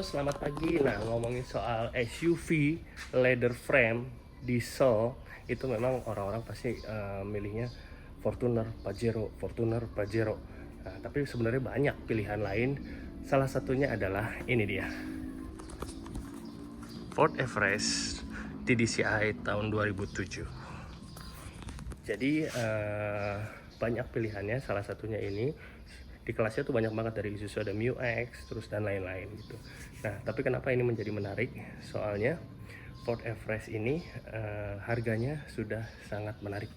Selamat pagi. Nah, ngomongin soal SUV leather frame diesel itu memang orang-orang pasti milihnya Fortuner, Pajero. Nah, tapi sebenarnya banyak pilihan lain. Salah satunya adalah ini dia. Ford Everest TDCi tahun 2007. Jadi banyak pilihannya, salah satunya ini. Di kelasnya tuh banyak banget, dari Isuzu ada MU-X terus dan lain-lain gitu. Nah, tapi kenapa ini menjadi menarik? Soalnya Ford Everest ini harganya sudah sangat menarik.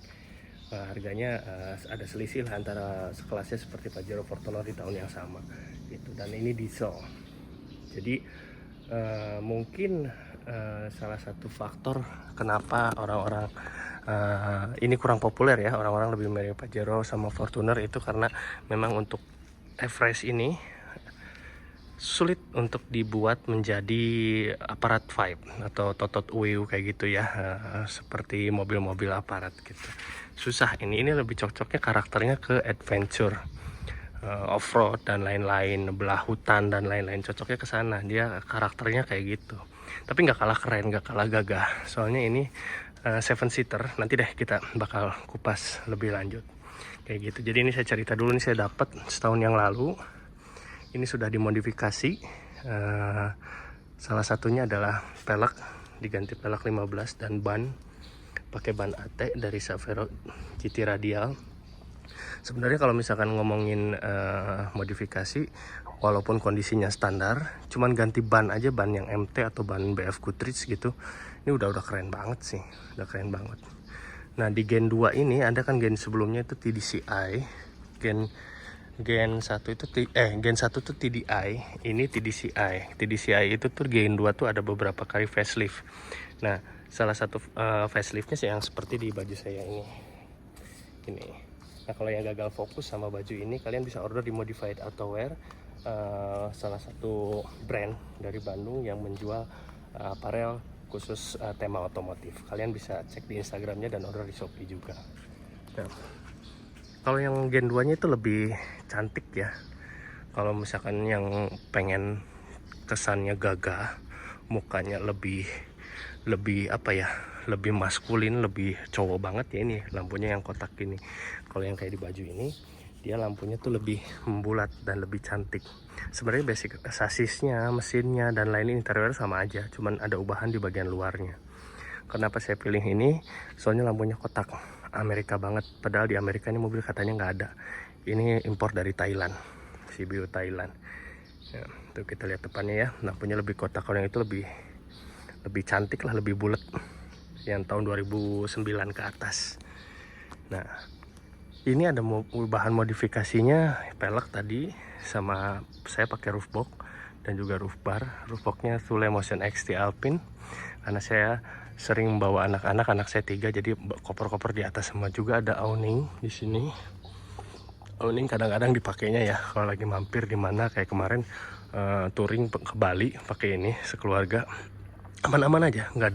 Harganya ada selisih lah antara sekelasnya seperti Pajero, Fortuner di tahun yang sama gitu. Dan ini diesel. Jadi mungkin salah satu faktor kenapa orang-orang ini kurang populer ya, orang-orang lebih memilih Pajero sama Fortuner itu karena memang untuk Everest ini sulit untuk dibuat menjadi aparat vibe atau totot uyu kayak gitu ya, seperti mobil-mobil aparat gitu. Susah ini lebih cocoknya karakternya ke adventure, off-road dan lain-lain, belah hutan dan lain-lain, cocoknya ke sana. Dia karakternya kayak gitu. Tapi nggak kalah keren, nggak kalah gagah. Soalnya ini seven seater. Nanti deh kita bakal kupas lebih lanjut kayak gitu. Jadi ini saya cerita dulu, ini saya dapat setahun yang lalu. Ini sudah dimodifikasi. Salah satunya adalah pelek, diganti pelek 15 dan ban pakai ban AT dari Savero GT Radial. Sebenarnya kalau misalkan ngomongin modifikasi, walaupun kondisinya standar, cuman ganti ban aja, ban yang MT atau ban BF Goodrich gitu, ini udah keren banget sih, udah keren banget. Nah, di Gen 2 ini ada kan, gen sebelumnya itu TDCi, Gen 1 itu Gen 1 tuh TDI, ini TDCi. TDCi itu tuh Gen 2 tuh ada beberapa kali facelift. Nah, salah satu faceliftnya sih yang seperti di baju saya ini. Nah, kalau yang gagal fokus sama baju ini, kalian bisa order di Modified Outerwear, salah satu brand dari Bandung yang menjual aparel khusus tema otomotif. Kalian bisa cek di Instagramnya dan order di Shopee juga. Nah, kalau yang Gen 2 nya itu lebih cantik ya. Kalau misalkan yang pengen kesannya gagah, mukanya lebih apa ya, lebih maskulin, lebih cowok banget ya, ini lampunya yang kotak gini. Kalau yang kayak di baju ini, dia lampunya tuh lebih membulat dan lebih cantik. Sebenarnya basic sasisnya, mesinnya dan lain interior sama aja, cuman ada ubahan di bagian luarnya. Kenapa saya pilih ini? Soalnya lampunya kotak, Amerika banget. Padahal di Amerika ini mobil katanya nggak ada. Ini impor dari Thailand, CBU Thailand. Ya, tuh kita lihat depannya ya, lampunya lebih kotak. Kalau yang itu lebih cantik lah, lebih bulat. Yang tahun 2009 ke atas. Nah, ini ada bahan modifikasinya, pelek tadi, sama saya pakai roof box dan juga roof bar. Roof boxnya Thule Motion XT Alpine, karena saya sering membawa anak-anak, anak saya 3, jadi koper-koper di atas semua. Juga ada awning di sini. Awning kadang-kadang dipakainya ya kalau lagi mampir di mana, kayak kemarin touring ke Bali pakai ini sekeluarga. Aman-aman aja, nggak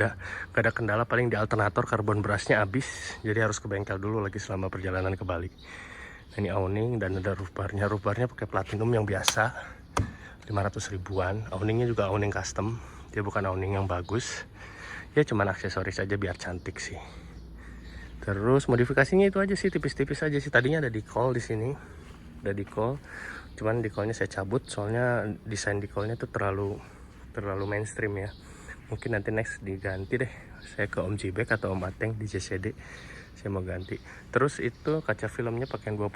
ada kendala. Paling di alternator karbon brusnya habis, jadi harus ke bengkel dulu lagi selama perjalanan ke Bali. Nah, ini awning dan ada roof barnya. Roof barnya pakai platinum yang biasa, 500 ribuan. Awningnya juga awning custom, dia bukan awning yang bagus ya, cuman aksesoris aja biar cantik sih. Terus modifikasinya itu aja sih, tipis-tipis aja sih. Tadinya ada decal di sini, ada decal, cuman decalnya saya cabut soalnya desain decalnya tuh terlalu mainstream ya. Mungkin nanti next diganti deh, saya ke Om Jibek atau Om Ateng di JCD, saya mau ganti. Terus itu kaca filmnya pakai 20%.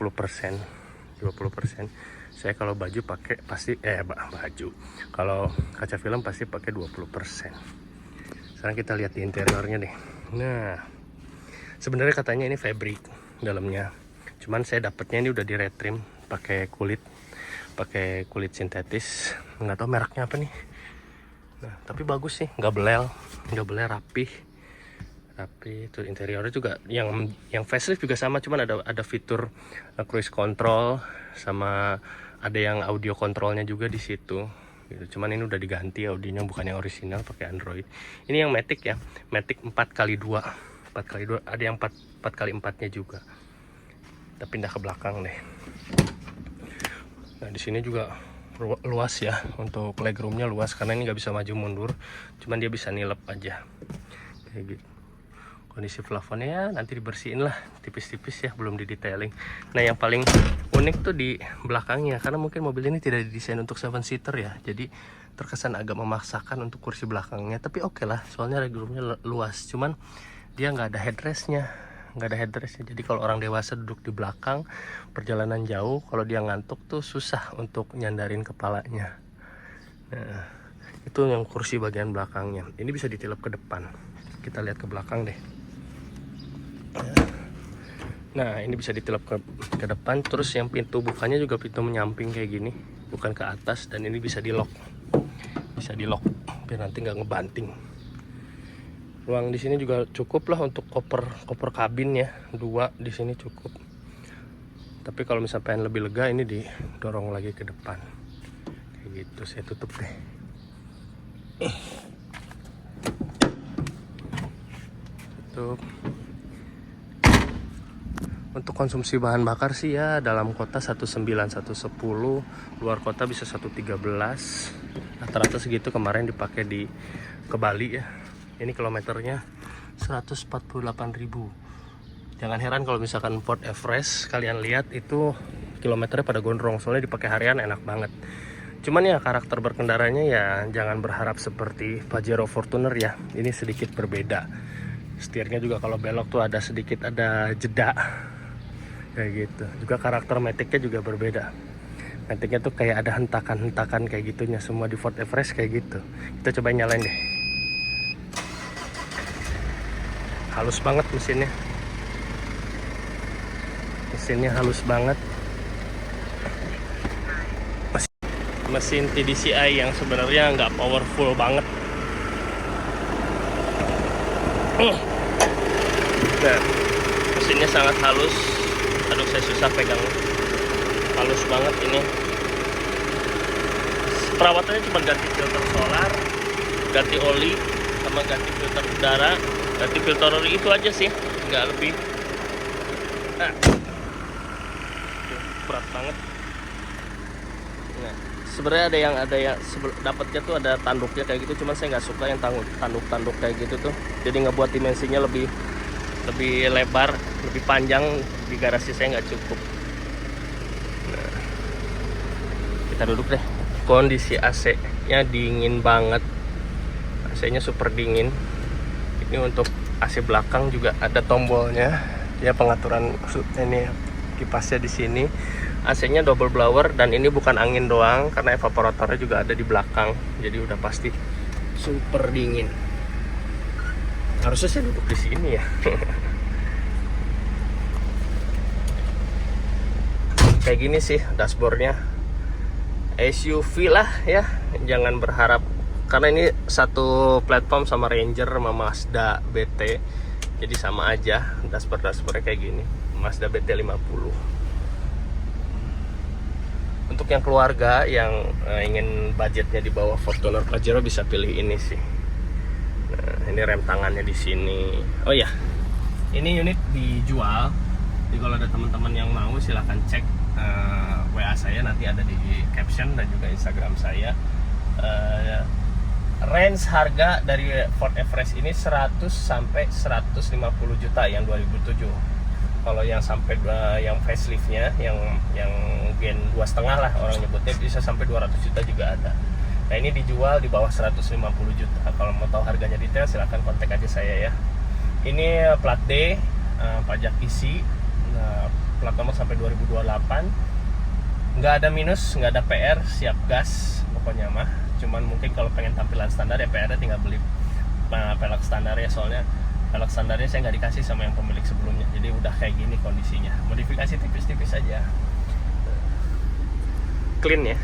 Saya kalau baju pakai pasti baju. Kalau kaca film pasti pakai 20%. Sekarang kita lihat di interiornya deh. Nah, sebenarnya katanya ini fabric dalamnya. Cuman saya dapatnya ini udah di retrim pakai kulit sintetis. Nggak tahu mereknya apa nih. Nah, tapi bagus sih, nggak belel, rapih. Itu interiornya juga yang facelift juga sama, cuman ada fitur cruise control, sama ada yang audio controlnya juga di situ gitu. Cuman ini udah diganti audionya, bukan yang original pakai Android. Ini yang Matic ya, Matic 4x2, ada yang 4x4-nya juga. Kita pindah ke belakang deh. Nah, di sini juga luas ya, untuk legroomnya luas karena ini nggak bisa maju mundur, cuman dia bisa nilep aja kayak gitu. Kondisi plafonnya ya nanti dibersihin lah tipis-tipis ya, belum didetailing. Nah yang paling unik tuh di belakangnya, karena mungkin mobil ini tidak didesain untuk 7-seater ya, jadi terkesan agak memaksakan untuk kursi belakangnya, tapi oke lah soalnya legroomnya luas. Cuman dia nggak ada headrestnya, jadi kalau orang dewasa duduk di belakang perjalanan jauh, kalau dia ngantuk tuh susah untuk nyandarin kepalanya. Nah itu yang kursi bagian belakangnya. Ini bisa ditilep ke depan, kita lihat ke belakang deh. Nah ini bisa ditilep ke depan, terus yang pintu bukanya juga pintu menyamping kayak gini, bukan ke atas, dan ini bisa di lock biar nanti nggak ngebanting. Ruang di sini juga cukup lah untuk koper kabin ya, 2 di sini cukup. Tapi kalau misalnya pengen lebih lega, ini didorong lagi ke depan kayak gitu. Saya tutup deh. Tutup. Untuk konsumsi bahan bakar sih ya dalam kota 1,9, 1,10, luar kota bisa 1,13. Rata-rata segitu kemarin dipakai ke Bali ya. Ini kilometernya 148.000. Jangan heran kalau misalkan Ford Everest kalian lihat itu kilometernya pada gondrong, soalnya dipakai harian enak banget. Cuman ya karakter berkendaranya ya jangan berharap seperti Pajero Fortuner ya. Ini sedikit berbeda. Setirnya juga kalau belok tuh ada jeda kayak gitu. Juga karakter maticnya juga berbeda. Maticnya tuh kayak ada hentakan-hentakan kayak gitunya, semua di Ford Everest kayak gitu. Kita coba nyalain deh. Halus banget mesinnya halus banget. Mesin TDCi yang sebenarnya nggak powerful banget. Nah, mesinnya sangat halus. Aduh saya susah pegang, halus banget ini. Perawatannya cuma ganti filter solar, ganti oli, sama ganti filter udara, ganti filter oli, itu aja sih, nggak lebih. Nah, berat banget. Nah, sebenarnya ada yang dapatnya tuh ada tanduknya kayak gitu, cuman saya nggak suka yang tanduk kayak gitu tuh. Jadi ngebuat dimensinya lebih lebar, lebih panjang, di garasi saya nggak cukup. Nah, kita duduk deh. Kondisi AC-nya dingin banget, AC-nya super dingin. Ini untuk AC belakang juga ada tombolnya ya, pengaturan ini kipasnya di sini. AC-nya double blower, dan ini bukan angin doang karena evaporatornya juga ada di belakang, jadi udah pasti super dingin. Harusnya saya duduk di sini ya. Kayak gini sih dashboardnya, SUV lah ya, jangan berharap, karena ini satu platform sama Ranger sama Mazda BT, jadi sama aja dashboardnya kayak gini, Mazda BT 50. Untuk yang keluarga yang ingin budgetnya di bawah Fortuner Pajero bisa pilih ini sih. Nah, ini rem tangannya di sini. Oh ya, ini unit dijual. Jadi kalau ada teman-teman yang mau silahkan cek WA saya, nanti ada di caption dan juga Instagram saya. Range harga dari Ford Everest ini 100 sampai 150 juta yang 2007. Kalau yang sampai yang faceliftnya, yang gen 2,5 lah orang nyebutnya, bisa sampai 200 juta juga ada. Nah ini dijual di bawah 150 juta. Kalau mau tahu harganya detail silahkan kontak aja saya ya. Ini plat D, pajak isi, plat nomor sampai 2028. Nggak ada minus, nggak ada PR, siap gas pokoknya mah. Cuman mungkin kalau pengen tampilan standar ya PR-nya tinggal beli pelek standar ya, soalnya pelek standarnya saya nggak dikasih sama yang pemilik sebelumnya, jadi udah kayak gini kondisinya. Modifikasi tipis-tipis aja, clean ya,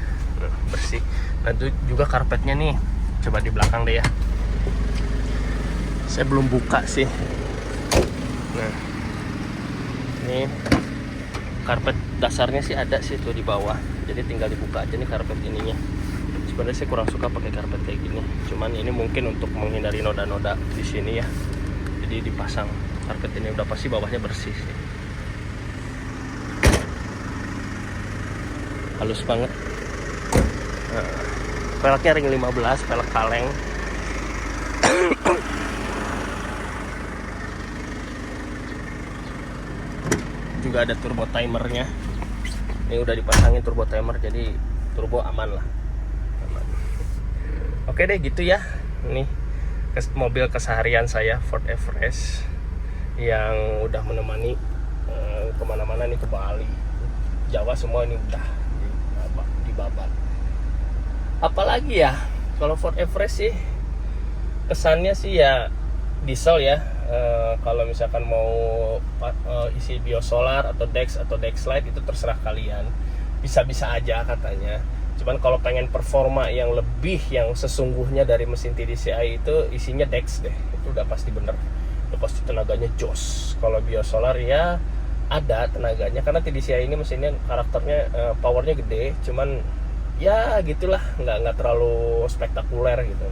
bersih. Nah itu juga karpetnya nih, coba di belakang deh ya, saya belum buka sih. Nah ini karpet dasarnya sih ada sih tuh di bawah, jadi tinggal dibuka aja nih karpet ininya. Sebenarnya saya kurang suka pakai karpet kayak gini, cuman ini mungkin untuk menghindari noda-noda di sini ya, jadi dipasang karpet ini. Udah pasti bawahnya bersih sih, halus banget. Peleknya ring 15, pelek kaleng. Juga ada turbo timernya. Ini udah dipasangin turbo timer, jadi turbo aman lah. Aman. Oke deh, gitu ya. Ini mobil keseharian saya, Ford Everest, yang udah menemani kemana-mana nih, ke Bali, Jawa, semua ini udah dibabat. Apalagi ya, kalau Ford Everest sih kesannya sih ya diesel ya. Kalau misalkan mau isi biosolar atau Dexlite itu terserah kalian, bisa-bisa aja katanya. Cuman kalau pengen performa yang lebih, yang sesungguhnya dari mesin TDCi itu, isinya Dex deh, itu udah pasti bener, udah pasti tenaganya jos. Kalau biosolar ya ada tenaganya, karena TDCi ini mesinnya karakternya powernya gede, cuman ya gitulah, nggak terlalu spektakuler gitu,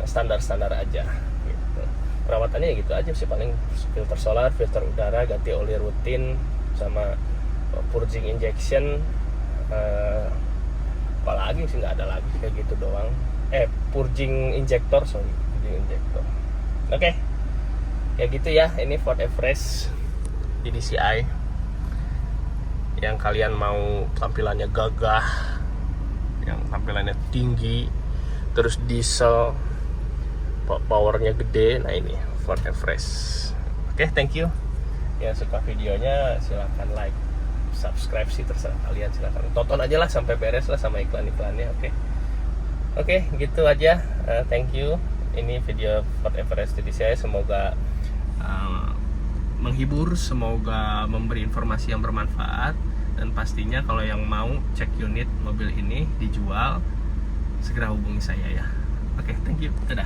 standar aja gitu. Perawatannya ya gitu aja sih, paling filter solar, filter udara, ganti oli rutin, sama purging injection. Apalagi sih, nggak ada lagi, kayak gitu doang. Purging injector. Oke. Ya gitu ya, ini Ford Everest TDCi. Yang kalian mau tampilannya gagah, yang tampilannya tinggi, terus diesel, powernya gede, nah ini Ford Everest. Oke, thank you. Yang suka videonya silahkan like, subscribe sih terserah kalian, silahkan tonton aja lah sampai beres lah sama iklan-iklannya. Oke, gitu aja. Thank you. Ini video Ford Everest TDCi, semoga menghibur, semoga memberi informasi yang bermanfaat, dan pastinya kalau yang mau cek unit mobil ini dijual, segera hubungi saya ya. Oke, thank you. Dadah.